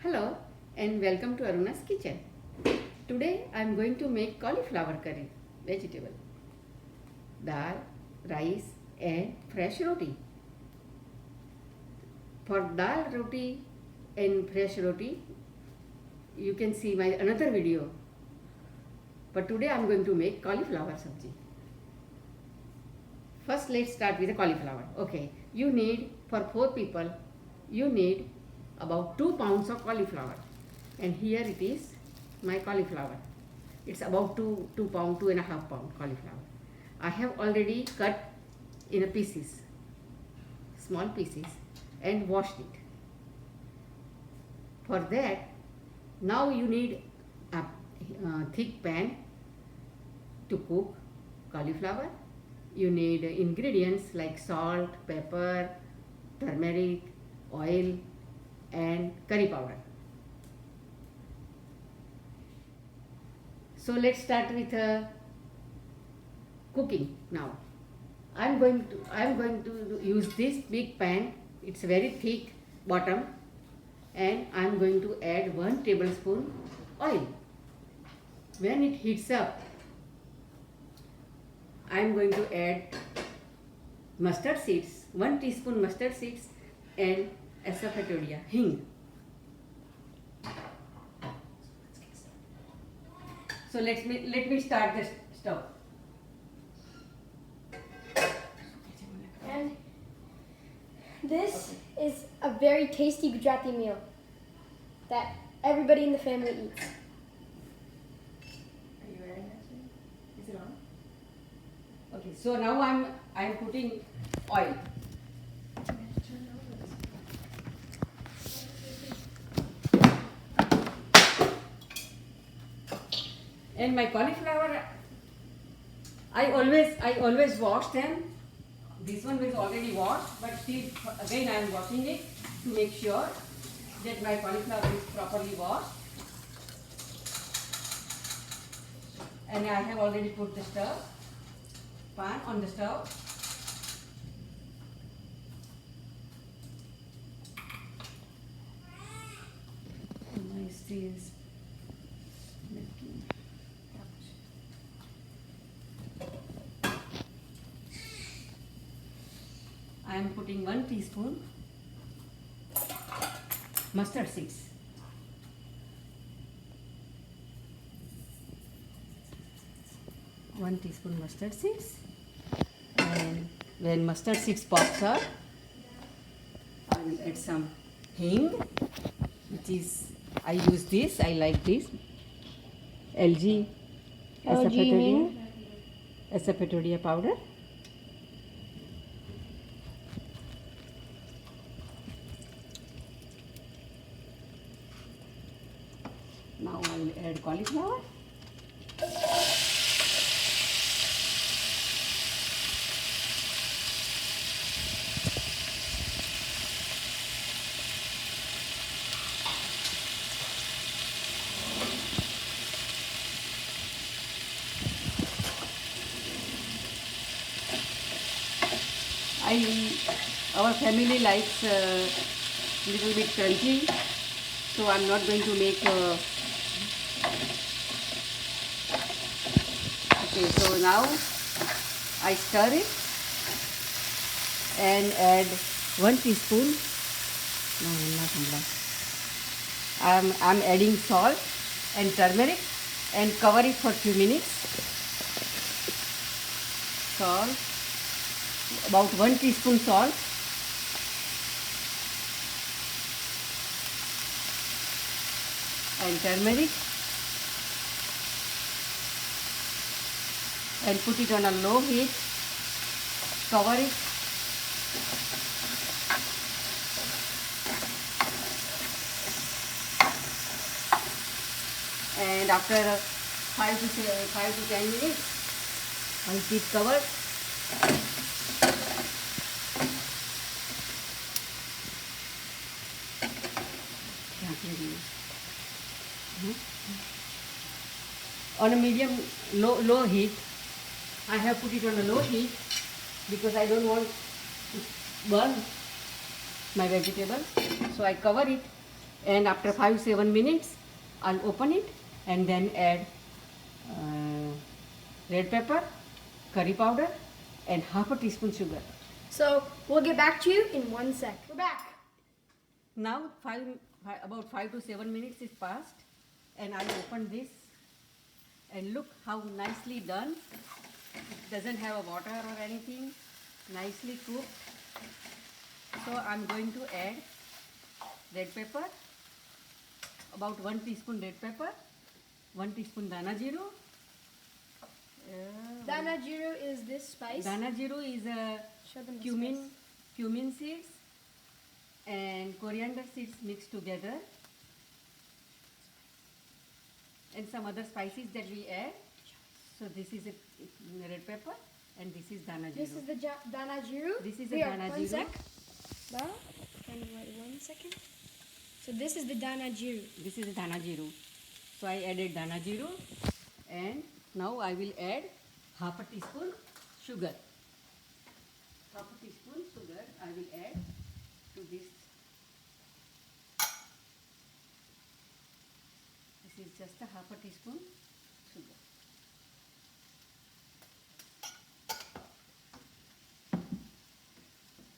Hello and welcome to Aruna's kitchen. Today I am going to make cauliflower curry, vegetable, dal, rice and fresh roti. For dal roti and fresh roti, you can see my another video. But today I am going to make cauliflower sabji. First let's start with the cauliflower. Okay, you need for 4 people, you need about 2 pounds of cauliflower, and here it is my cauliflower. It's about 2 pound, 2.5 pound cauliflower. I have already cut in a pieces, small pieces, and washed it. For that, now you need a thick pan to cook cauliflower. You need ingredients like salt, pepper, turmeric, oil and curry powder. So let's start with cooking now. I am going to use this big pan. It's very thick bottom, and I am going to add 1 tablespoon oil. When it heats up, I am going to add mustard seeds, 1 teaspoon mustard seeds and asafoetida, hing. So let me start the stove. And this is a very tasty Gujarati meal that everybody in the family eats. Are you ready? Is it on? Okay, so now I'm putting oil. And my cauliflower, I always wash them. This one was already washed, but still again I am washing it to make sure that my cauliflower is properly washed. And I have already put the pan on the stove. My steels. I am putting 1 teaspoon mustard seeds. One teaspoon mustard seeds, and when mustard seeds pops up, I will add some hing, which is I use this. I like this. LG asafoetida powder. Now I will add cauliflower. Our family likes little bit crunchy, so I'm not going to make. Okay, so now I stir it and add 1 teaspoon. I'm adding salt and turmeric and cover it for few minutes. Salt, about 1 teaspoon salt. And turmeric, and put it on a low heat, cover it, and after 5 to 10 minutes, I'll keep covered. On a medium low heat. I have put it on a low heat because I don't want to burn my vegetable. So I cover it And after 5-7 minutes, I'll open it and then add red pepper, curry powder, and half a teaspoon sugar. So we'll get back to you in 1 sec. We're back. Now about 5 to 7 minutes is passed, and I'll open this and look how nicely done. It doesn't have a water or anything, nicely cooked. So I'm going to add red pepper, about 1 teaspoon red pepper, 1 teaspoon dana jeeru. Dana jeeru is this spice. Dana jeeru is a Show them the cumin, spice. cumin seeds and coriander seeds mixed together, and some other spices that we add. So this is a red pepper and this is dana jeeru. This is the dana jeeru. This is the Here, dana 1 jeeru. sec. Well, kind of wait 1 second. So this is the dana jeeru. This is the dana jeeru. So I added dana jeeru, and now I will add half a teaspoon sugar. Half a teaspoon sugar I will add to this. This is just a half a teaspoon sugar.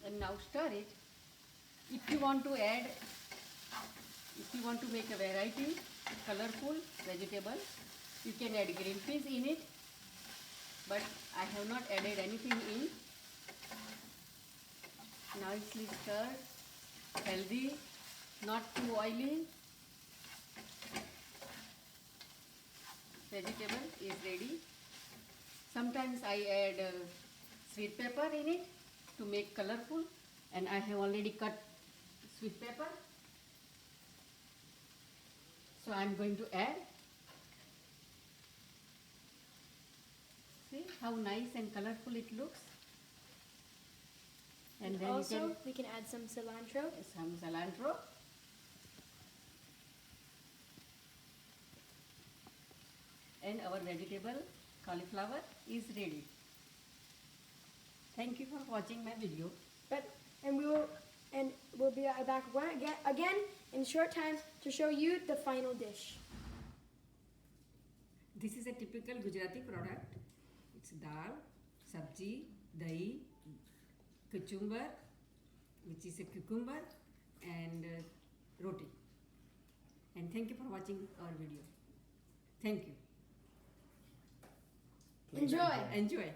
And now stir it. If you want to add, if you want to make a variety, colorful vegetable, you can add green peas in it, but I have not added anything in. Nicely stirred, healthy, not too oily. Vegetable is ready. Sometimes I add sweet pepper in it to make colorful, and I have already cut sweet pepper. So I am going to add. See how nice and colorful it looks. And then Also, we can add some cilantro. some cilantro. And our vegetable cauliflower is ready. Thank you for watching my video. We'll be back again in a short time to show you the final dish. This is a typical Gujarati product. It's dal, sabji, dahi, cucumber, which is a cucumber, and roti. And thank you for watching our video. Thank you. Enjoy. Enjoy.